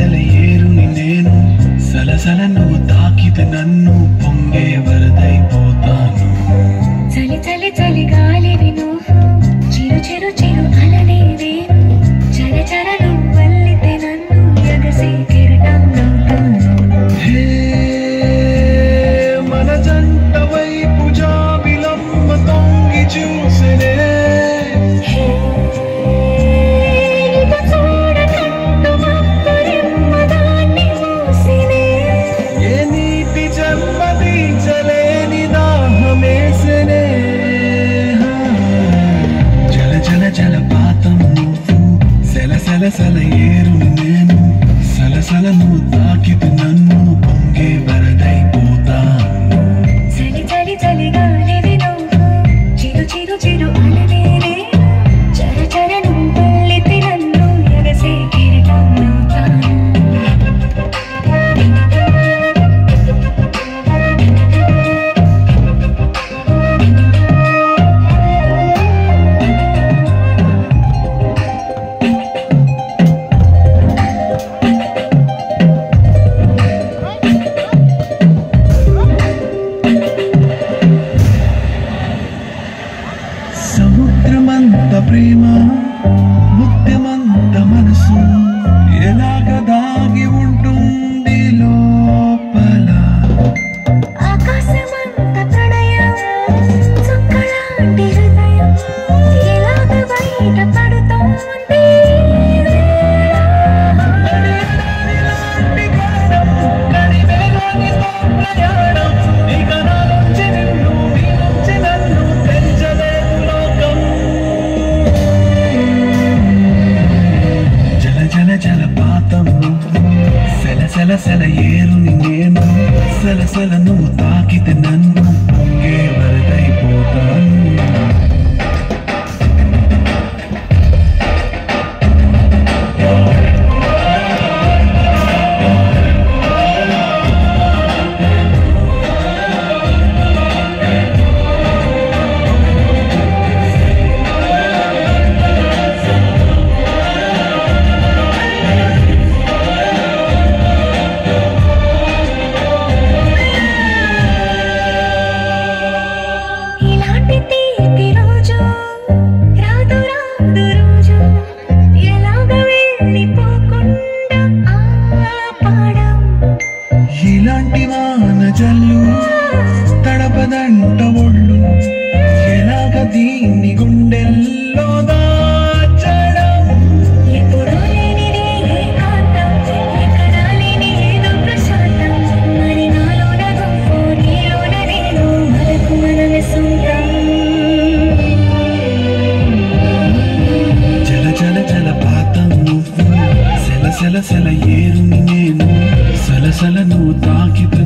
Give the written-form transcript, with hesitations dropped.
సెల ఏరుని నేను సలసల నువ్వు తాకితే నన్ను పొంగే వరదైపోతాను చలి చలి చలి గాలివి నువ్వు చిరు చిరు చిరు అలనే నేను చర చర నువ్వు వల్లితే నన్ను ఎగసే కెరటందవుతాను హే మన జంట వైపు జాబిలమ్మ తొంగి చూసినే సలసల ఏరుని నేను సలసల నువ్వు తాకితే నన్ను పొంగే వరదైపోతాను చలి చలి చలి గాలివి నువ్వు చిరు చిరు చిరు అలనే నేను చర చర నువ్వు వల్లితే నన్ను ఎగసే కెరటందవుతాను సముద్రమంత ప్రేమ ముత్యమంత మనసు ఎలాగ దాగి ఉంటుంది లోపల ఆకాశమంత ప్రణయం చుక్కలాంటి హృదయం ఎలాగ బయట పడుతోంది జలపాతం సెల ఏరుని నేను సలసల నువ్వు తాకితే నన్ను పొంగే వరదైపోతాను ఇలాంటి వాన జల్లు తడపదంట ఒళ్ళు ఎలాగ దీన్ని గుండెల్లో దాచడం ఎప్పుడో లేనిదే ఏకాంతం ఎక్కడా లేని ఏదో ప్రశాంతం మరి నాలోన గొప్ప నీలోన నేను మనకు మనమే సొంతం జలపాతం నువ్వు సెల ఏరుని నేను సలసల నువ్వు తాకితే